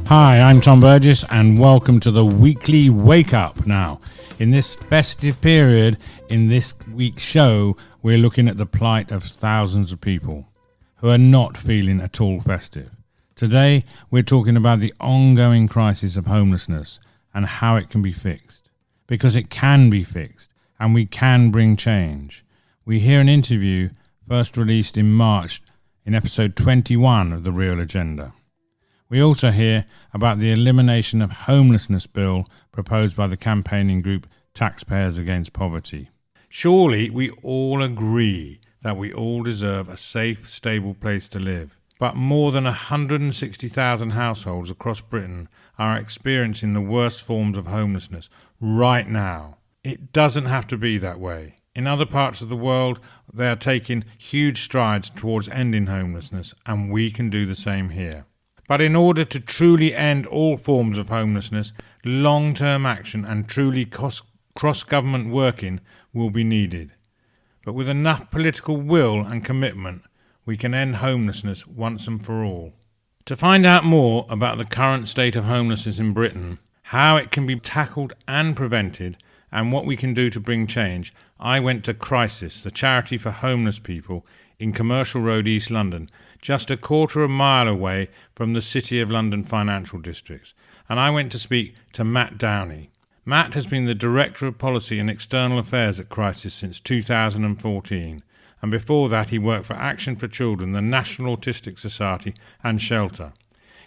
Hi, I'm Tom Burgess and welcome to the weekly Wake Up. Now, in this festive period, in this week's show, we're looking at the plight of thousands of people who are not feeling at all festive. Today, we're talking about the ongoing crisis of homelessness and how it can be fixed. Because it can be fixed and we can bring change. We hear an interview first released in March in episode 21 of The Real Agenda. We also hear about the elimination of homelessness bill proposed by the campaigning group Taxpayers Against Poverty. Surely we all agree that we all deserve a safe, stable place to live. But more than 160,000 households across Britain are experiencing the worst forms of homelessness right now. It doesn't have to be that way. In other parts of the world, they are taking huge strides towards ending homelessness, and we can do the same here. But in order to truly end all forms of homelessness, long-term action and truly cross-government working will be needed. But with enough political will and commitment, we can end homelessness once and for all. To find out more about the current state of homelessness in Britain, how it can be tackled and prevented, and what we can do to bring change, I went to Crisis, the charity for homeless people, in Commercial Road, East London, just a quarter of a mile away from the City of London financial districts. And I went to speak to Matt Downey. Matt has been the Director of Policy and External Affairs at Crisis since 2014. And before that, he worked for Action for Children, the National Autistic Society, and Shelter.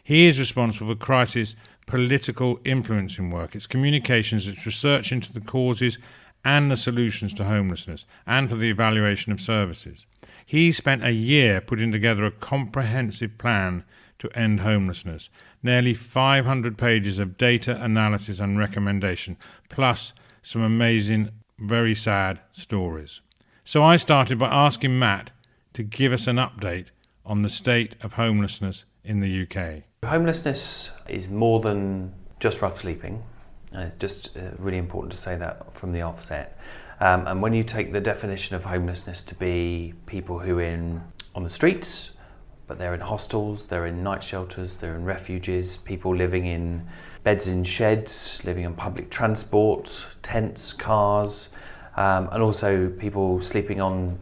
He is responsible for Crisis' political influencing work, its communications, its research into the causes and the solutions to homelessness, and for the evaluation of services. He spent a year putting together a comprehensive plan to end homelessness, nearly 500 pages of data analysis and recommendation, plus some amazing, very sad stories. So I started by asking Matt to give us an update on the state of homelessness in the UK. Homelessness is more than just rough sleeping. And it's just really important to say that from the offset. And when you take the definition of homelessness to be people who are on the streets, but they're in hostels, they're in night shelters, they're in refuges, people living in beds in sheds, living on public transport, tents, cars, and also people sleeping on,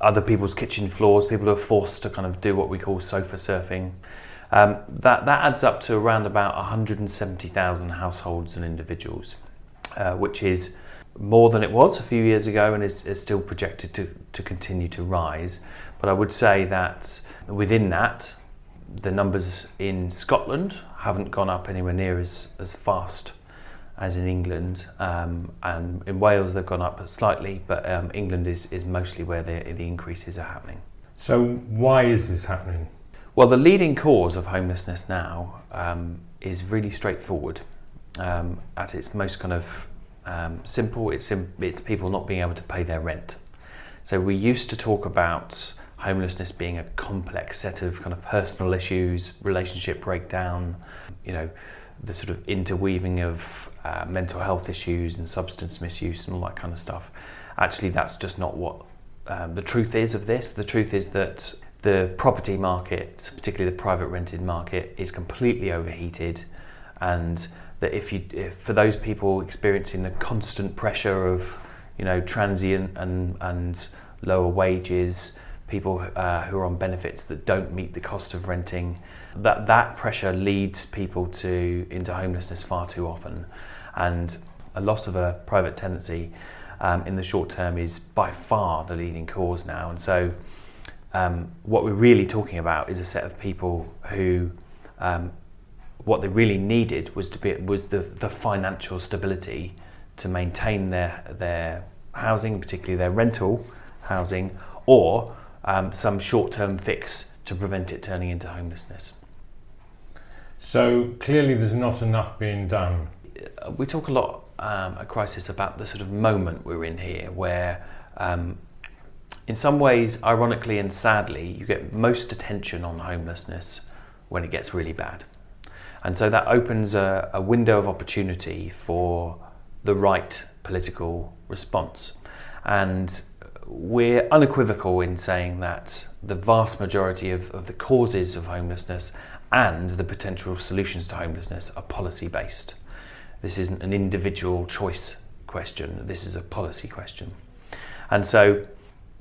other people's kitchen floors, people who are forced to kind of do what we call sofa surfing. That adds up to around about 170,000 households and individuals, which is more than it was a few years ago and is still projected to continue to rise. But I would say that within that, the numbers in Scotland haven't gone up anywhere near as fast as in England, and in Wales they've gone up slightly, but England is mostly where the increases are happening. So why is this happening? Well, the leading cause of homelessness now is really straightforward. At its most kind of simple, it's people not being able to pay their rent. So we used to talk about homelessness being a complex set of kind of personal issues, relationship breakdown, the sort of interweaving of mental health issues and substance misuse and all that kind of stuff. Actually, that's just not what the truth is of this. The truth is that the property market, particularly the private rented market, is completely overheated, and that if for those people experiencing the constant pressure of, transient and lower wages, people who are on benefits that don't meet the cost of renting, that pressure leads people into homelessness far too often, and a loss of a private tenancy in the short term is by far the leading cause now. And so what we're really talking about is a set of people who what they really needed was the financial stability to maintain their housing, particularly their rental housing, or some short-term fix to prevent it turning into homelessness. So clearly there's not enough being done. We talk a lot at Crisis about the sort of moment we're in here, where in some ways, ironically and sadly, you get most attention on homelessness when it gets really bad. And so that opens a window of opportunity for the right political response. And we're unequivocal in saying that the vast majority of the causes of homelessness and the potential solutions to homelessness are policy based. This isn't an individual choice question, this is a policy question. And so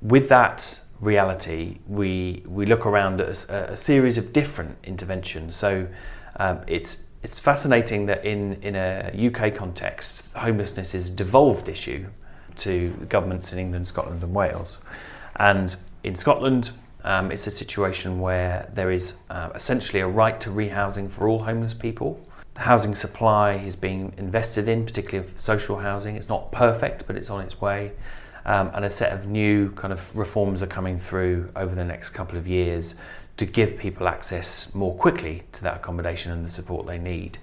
with that reality, we look around at a series of different interventions. So it's fascinating that in a UK context, homelessness is a devolved issue to governments in England, Scotland and Wales. And in Scotland, it's a situation where there is essentially a right to rehousing for all homeless people. The housing supply is being invested in, particularly of social housing. It's not perfect, but it's on its way. And a set of new kind of reforms are coming through over the next couple of years to give people access more quickly to that accommodation and the support they need.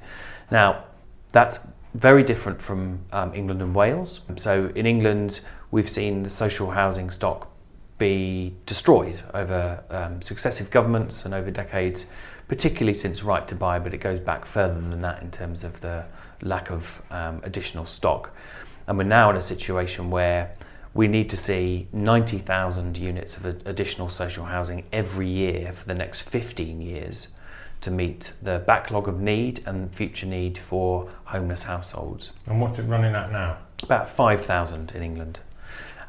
Now, that's very different from England and Wales. So in England, we've seen the social housing stock be destroyed over successive governments and over decades, particularly since Right to Buy, but it goes back further than that in terms of the lack of additional stock. And we're now in a situation where we need to see 90,000 units of additional social housing every year for the next 15 years to meet the backlog of need and future need for homeless households. And what's it running at now? About 5,000 in England.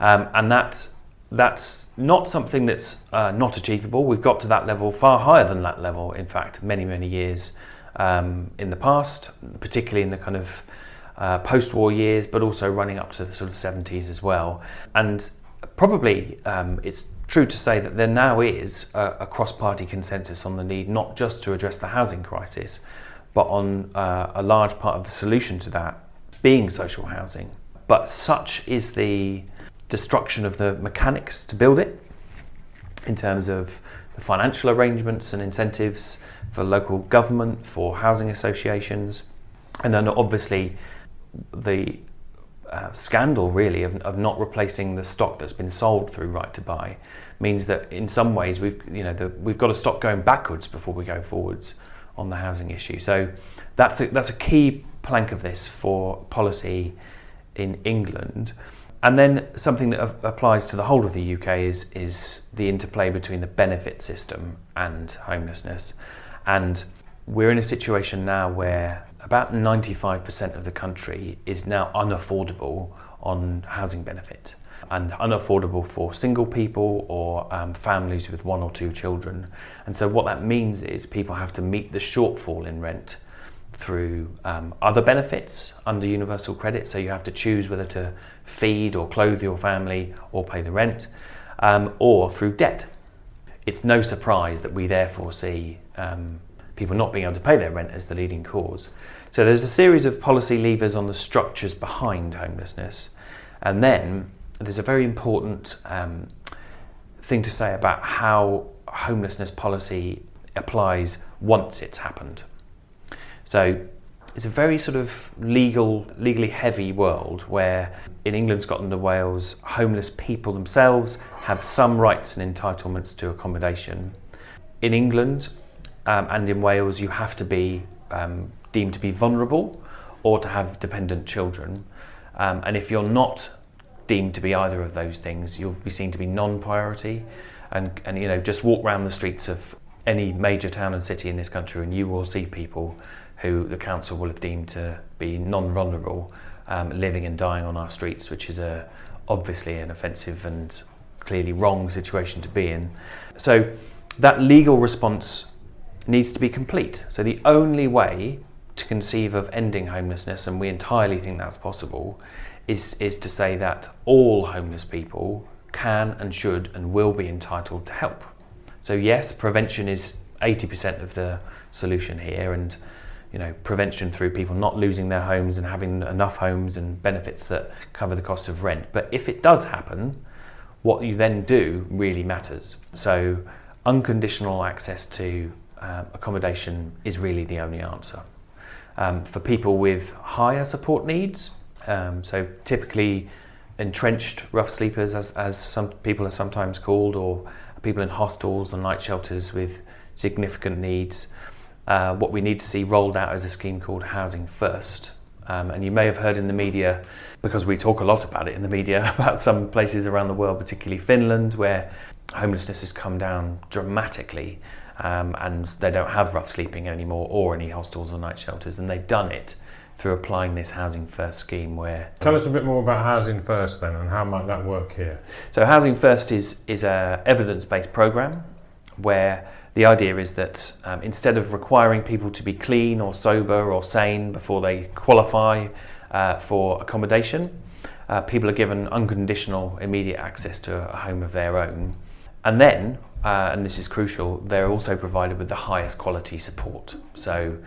And that's not something that's not achievable. We've got to that level, far higher than that level, in fact, many, many years in the past, particularly in the kind of post-war years, but also running up to the sort of 70s as well. And probably it's true to say that there now is a cross-party consensus on the need not just to address the housing crisis, but on a large part of the solution to that being social housing. But such is the destruction of the mechanics to build it, in terms of the financial arrangements and incentives for local government, for housing associations, and then obviously the scandal really of not replacing the stock that's been sold through Right to Buy means that in some ways we've got to stop going backwards before we go forwards on the housing issue. So that's a key plank of this for policy in England. And then something that applies to the whole of the UK is the interplay between the benefit system and homelessness. And we're in a situation now where about 95% of the country is now unaffordable on housing benefit, and unaffordable for single people or families with one or two children. And so what that means is people have to meet the shortfall in rent through other benefits under universal credit. So you have to choose whether to feed or clothe your family or pay the rent, or through debt. It's no surprise that we therefore see people not being able to pay their rent as the leading cause. So there's a series of policy levers on the structures behind homelessness. And then there's a very important thing to say about how homelessness policy applies once it's happened. So it's a very sort of legally heavy world where in England, Scotland and Wales, homeless people themselves have some rights and entitlements to accommodation. In England and in Wales, you have to be deemed to be vulnerable or to have dependent children. And if you're not deemed to be either of those things, you'll be seen to be non-priority. And just walk around the streets of any major town and city in this country and you will see people who the council will have deemed to be non-vulnerable living and dying on our streets, which is obviously an offensive and clearly wrong situation to be in. So that legal response needs to be complete. So the only way to conceive of ending homelessness, and we entirely think that's possible, is to say that all homeless people can and should and will be entitled to help. So yes, prevention is 80% of the solution here, and prevention through people not losing their homes and having enough homes and benefits that cover the cost of rent. But if it does happen, what you then do really matters. So unconditional access to accommodation is really the only answer. For people with higher support needs, so typically entrenched rough sleepers, as some people are sometimes called, or people in hostels or night shelters with significant needs, what we need to see rolled out is a scheme called Housing First. And you may have heard in the media, because we talk a lot about it in the media, about some places around the world, particularly Finland, where homelessness has come down dramatically and they don't have rough sleeping anymore or any hostels or night shelters, and they've done it through applying this Housing First scheme. Where tell us a bit more about Housing First then, and how might that work here? So Housing First is a evidence-based programme where the idea is that instead of requiring people to be clean or sober or sane before they qualify for accommodation, people are given unconditional immediate access to a home of their own. And then, and this is crucial, they're also provided with the highest quality support. So,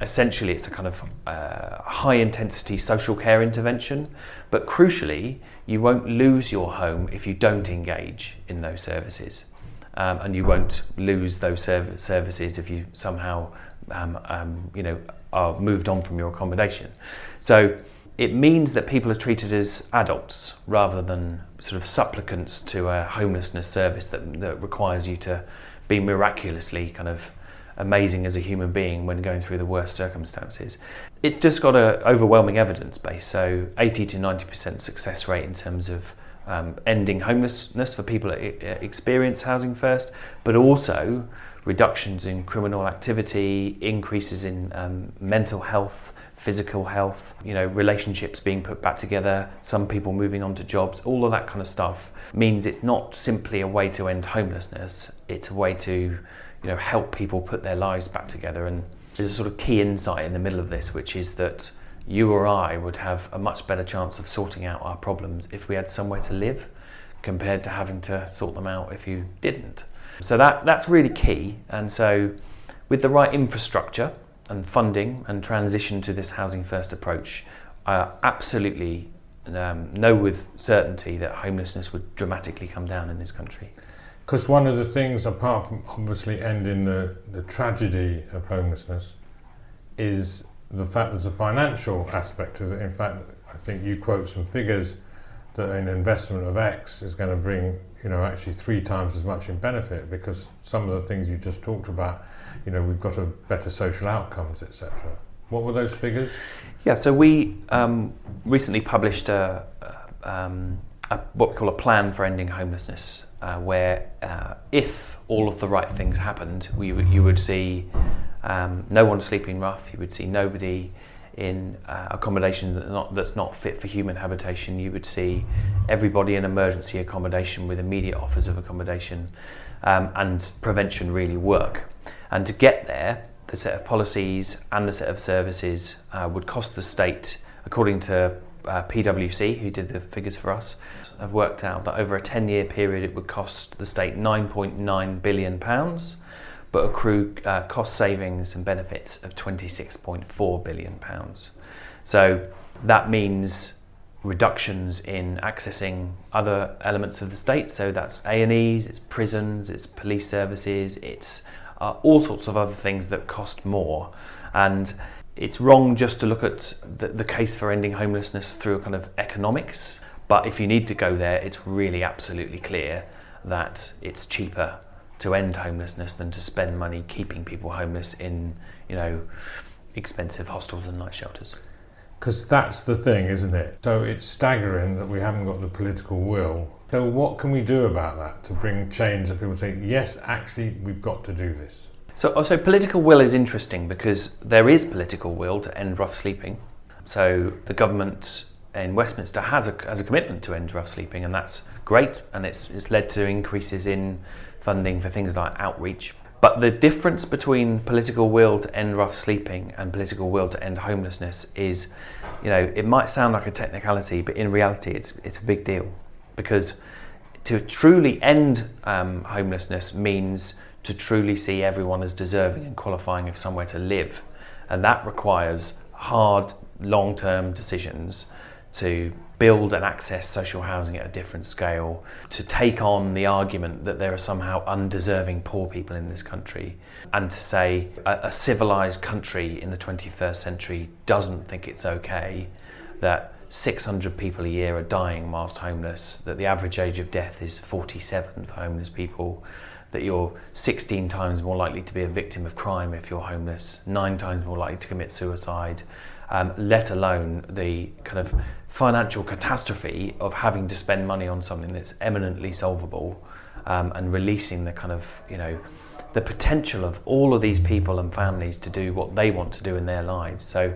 essentially it's a kind of high intensity social care intervention, but crucially, you won't lose your home if you don't engage in those services. And you won't lose those services if you somehow, are moved on from your accommodation. So it means that people are treated as adults rather than sort of supplicants to a homelessness service that requires you to be miraculously kind of amazing as a human being when going through the worst circumstances. It's just got an overwhelming evidence base, so 80 to 90% success rate in terms of ending homelessness for people that experience Housing First, but also reductions in criminal activity, increases in mental health, physical health, relationships being put back together, some people moving on to jobs, all of that kind of stuff means it's not simply a way to end homelessness, it's a way to help people put their lives back together. And there's a sort of key insight in the middle of this, which is that you or I would have a much better chance of sorting out our problems if we had somewhere to live compared to having to sort them out if you didn't. So that's really key. And so with the right infrastructure and funding and transition to this Housing First approach, I absolutely know with certainty that homelessness would dramatically come down in this country. Because one of the things, apart from obviously ending the tragedy of homelessness, is the fact there's a financial aspect of it. In fact, I think you quote some figures that an investment of X is going to bring, actually 3 times as much in benefit, because some of the things you just talked about, we've got a better social outcomes, etc. What were those figures? Yeah, so we recently published what we call a plan for ending homelessness, where if all of the right things happened, you would see no one sleeping rough, you would see nobody in accommodation that's not fit for human habitation, you would see everybody in emergency accommodation with immediate offers of accommodation, and prevention really work. And to get there, the set of policies and the set of services would cost the state, according to PwC, who did the figures for us, have worked out that over a 10-year period it would cost the state £9.9 billion, but accrue cost savings and benefits of £26.4 billion. So that means reductions in accessing other elements of the state, so that's A&Es, it's prisons, it's police services, it's all sorts of other things that cost more. And it's wrong just to look at the case for ending homelessness through a kind of economics, but if you need to go there, it's really absolutely clear that it's cheaper to end homelessness than to spend money keeping people homeless in, expensive hostels and night shelters. Because that's the thing, isn't it? So it's staggering that we haven't got the political will. So what can we do about that to bring change that people say, yes, actually, we've got to do this? So political will is interesting because there is political will to end rough sleeping. So the government in Westminster has a commitment to end rough sleeping, and that's great, and it's led to increases in funding for things like outreach. But the difference between political will to end rough sleeping and political will to end homelessness is, it might sound like a technicality, but in reality it's a big deal. Because to truly end homelessness means to truly see everyone as deserving and qualifying of somewhere to live. And that requires hard, long-term decisions to build and access social housing at a different scale, to take on the argument that there are somehow undeserving poor people in this country, and to say a civilised country in the 21st century doesn't think it's okay that 600 people a year are dying whilst homeless, that the average age of death is 47 for homeless people, that you're 16 times more likely to be a victim of crime if you're homeless, 9 times more likely to commit suicide, let alone the kind of financial catastrophe of having to spend money on something that's eminently solvable, and releasing the kind of, the potential of all of these people and families to do what they want to do in their lives. So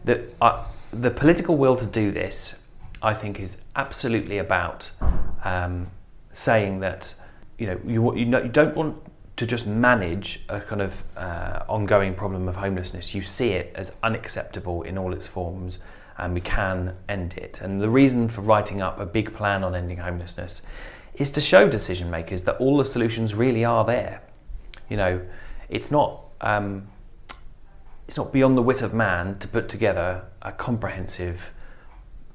the political will to do this, I think, is absolutely about saying that you don't want to just manage a kind of ongoing problem of homelessness. You see it as unacceptable in all its forms, and we can end it. And the reason for writing up a big plan on ending homelessness is to show decision makers that all the solutions really are there. It's not beyond the wit of man to put together a comprehensive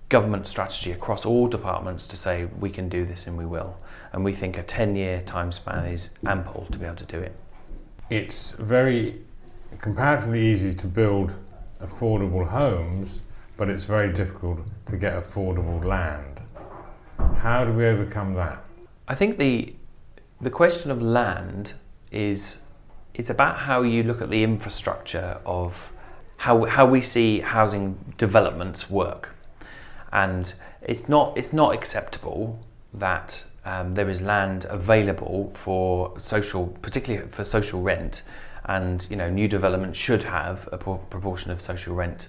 government strategy across all departments to say we can do this and we will. And we think a 10-year time span is ample to be able to do it. It's very comparatively easy to build affordable homes, but it's very difficult to get affordable land. How do we overcome that? I think the question of land it's about how you look at the infrastructure of how we see housing developments work. And it's not acceptable that there is land available for particularly for social rent, and new development should have a proportion of social rent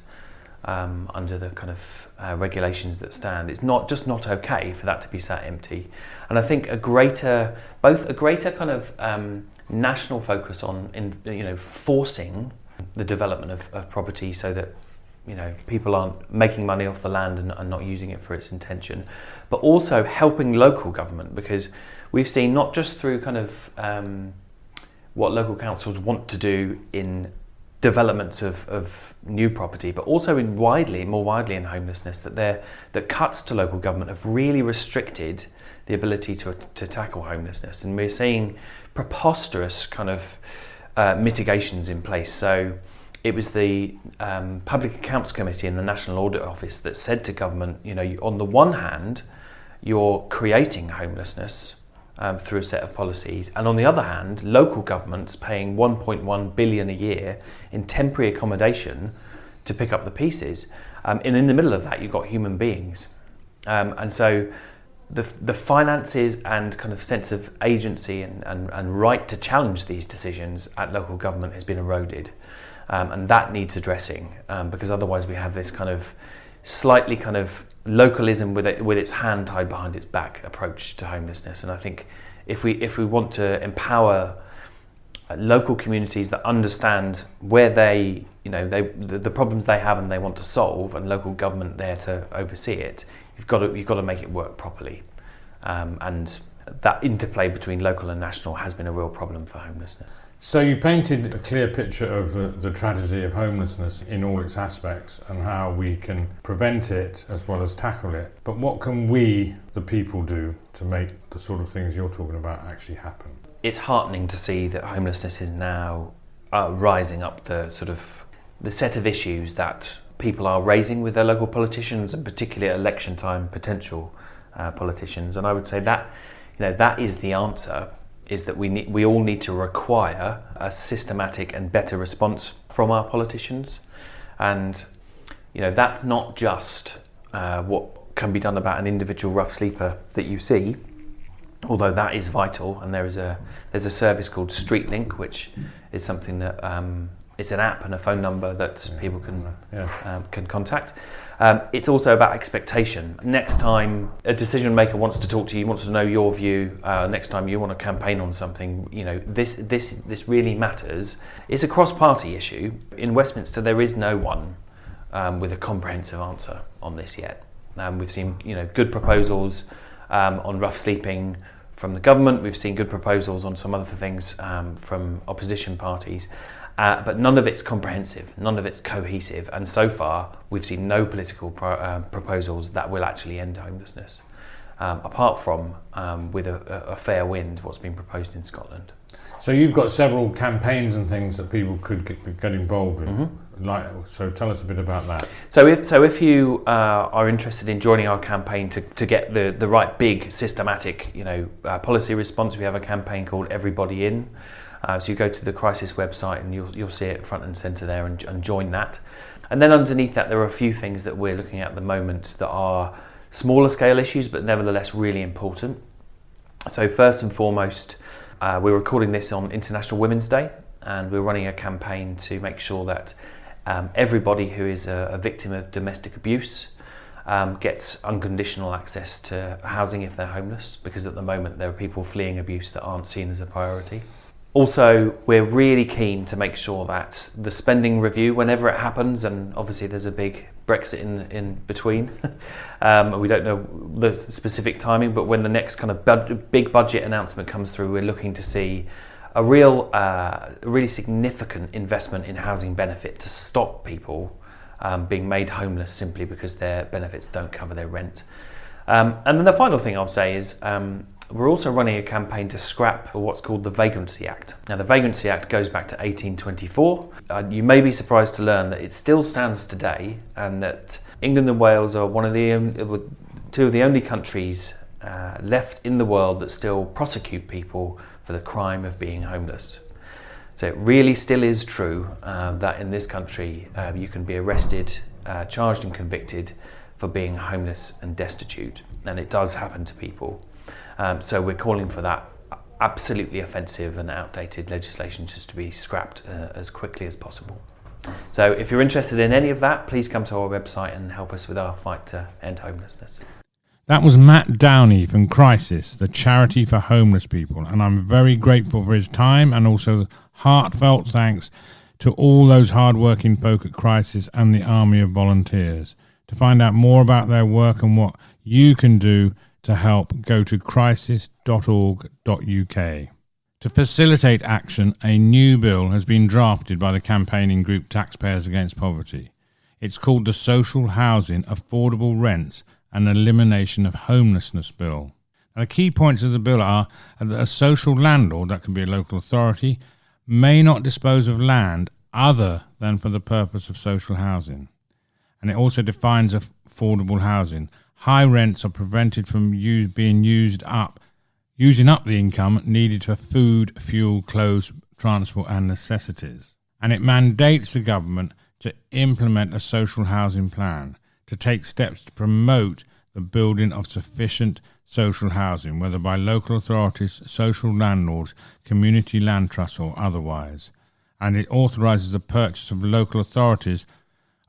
under the kind of regulations that stand. It's not okay for that to be sat empty. And I think a greater kind of national focus on forcing the development of property so that people aren't making money off the land and not using it for its intention, but also helping local government, because we've seen not just through kind of what local councils want to do in developments of new property, but also more widely in homelessness, that cuts to local government have really restricted the ability to tackle homelessness. And we're seeing preposterous kind of mitigations in place. So it was the Public Accounts Committee in the National Audit Office that said to government, on the one hand, you're creating homelessness through a set of policies, and on the other hand, local governments paying 1.1 billion a year in temporary accommodation to pick up the pieces. And in the middle of that, you've got human beings. And so the finances and kind of sense of agency and right to challenge these decisions at local government has been eroded. And that needs addressing, because otherwise we have this kind of slightly kind of localism with its hand tied behind its back approach to homelessness. And I think if we want to empower local communities that understand where the problems they have and they want to solve, and local government there to oversee it, you've got to make it work properly. And that interplay between local and national has been a real problem for homelessness. So you painted a clear picture of the tragedy of homelessness in all its aspects and how we can prevent it as well as tackle it. But what can we, the people, do to make the sort of things you're talking about actually happen? It's heartening to see that homelessness is now rising up the set of issues that people are raising with their local politicians, and particularly at election time potential politicians. And I would say that that is the answer, is that we all need to require a systematic and better response from our politicians. And that's not just what can be done about an individual rough sleeper that you see, although that is vital. And there's a service called StreetLink, which is something that it's an app and a phone number that people can contact. It's also about expectation. Next time a decision maker wants to talk to you, wants to know your view, next time you want to campaign on something, this really matters. It's a cross-party issue. In Westminster, there is no one with a comprehensive answer on this yet. We've seen good proposals on rough sleeping from the government. We've seen good proposals on some other things from opposition parties. But none of it's comprehensive, none of it's cohesive, and so far we've seen no political proposals that will actually end homelessness, apart from with a fair wind what's been proposed in Scotland. So you've got several campaigns and things that people could get involved in. Mm-hmm. So tell us a bit about that. So if you are interested in joining our campaign to get the right big systematic policy response, we have a campaign called Everybody In. So you go to the Crisis website and you'll see it front and centre there and join that. And then underneath that, there are a few things that we're looking at the moment that are smaller scale issues, but nevertheless really important. So first and foremost, we're recording this on International Women's Day, and we're running a campaign to make sure that everybody who is a victim of domestic abuse gets unconditional access to housing if they're homeless, because at the moment there are people fleeing abuse that aren't seen as a priority. Also, we're really keen to make sure that the spending review, whenever it happens, and obviously there's a big Brexit in between, we don't know the specific timing, but when the next kind of big budget announcement comes through, we're looking to see a really significant investment in housing benefit to stop people being made homeless simply because their benefits don't cover their rent. And then the final thing I'll say is we're also running a campaign to scrap what's called the Vagrancy Act. Now, the Vagrancy Act goes back to 1824. You may be surprised to learn that it still stands today, and that England and Wales are two of the only countries left in the world that still prosecute people for the crime of being homeless. So it really still is true that in this country you can be arrested, charged and convicted for being homeless and destitute, and it does happen to people. So we're calling for that absolutely offensive and outdated legislation just to be scrapped as quickly as possible. So if you're interested in any of that, please come to our website and help us with our fight to end homelessness. That was Matt Downey from Crisis, the charity for homeless people, and I'm very grateful for his time, and also heartfelt thanks to all those hard-working folk at Crisis and the army of volunteers. To find out more about their work and what you can do to help, go to crisis.org.uk. To facilitate action, a new bill has been drafted by the campaigning group Taxpayers Against Poverty. It's called the Social Housing, Affordable Rents and Elimination of Homelessness Bill. Now, the key points of the bill are that a social landlord, that can be a local authority, may not dispose of land other than for the purpose of social housing. And it also defines affordable housing. High rents are prevented from using up the income needed for food, fuel, clothes, transport and necessities. And it mandates the government to implement a social housing plan, to take steps to promote the building of sufficient social housing, whether by local authorities, social landlords, community land trusts or otherwise. And it authorises the purchase of local authorities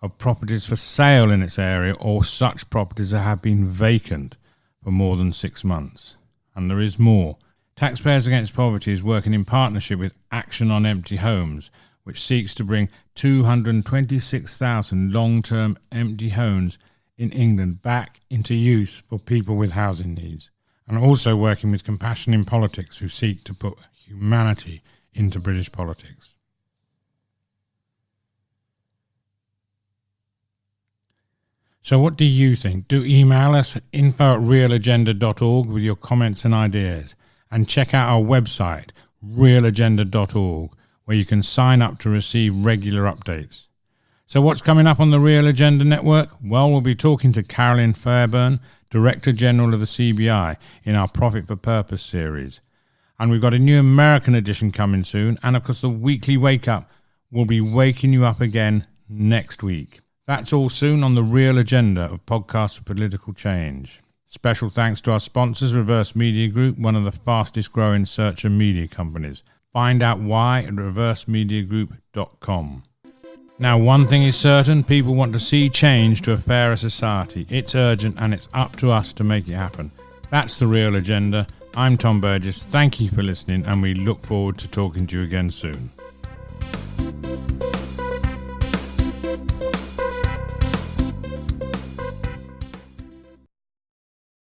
of properties for sale in its area, or such properties that have been vacant for more than 6 months. And there is more. Taxpayers Against Poverty is working in partnership with Action on Empty Homes, which seeks to bring 226,000 long-term empty homes in England back into use for people with housing needs. And also working with Compassion in Politics, who seek to put humanity into British politics. So what do you think? Do email us at info@realagenda.org with your comments and ideas. And check out our website, realagenda.org, where you can sign up to receive regular updates. So what's coming up on the Real Agenda Network? Well, we'll be talking to Carolyn Fairburn, Director General of the CBI, in our Profit for Purpose series. And we've got a new American edition coming soon. And of course, the Weekly Wake Up will be waking you up again next week. That's all soon on the Real Agenda of Podcasts for Political Change. Special thanks to our sponsors, Reverse Media Group, one of the fastest growing search and media companies. Find out why at reversemediagroup.com. Now, one thing is certain, people want to see change to a fairer society. It's urgent and it's up to us to make it happen. That's the Real Agenda. I'm Tom Burgess. Thank you for listening, and we look forward to talking to you again soon.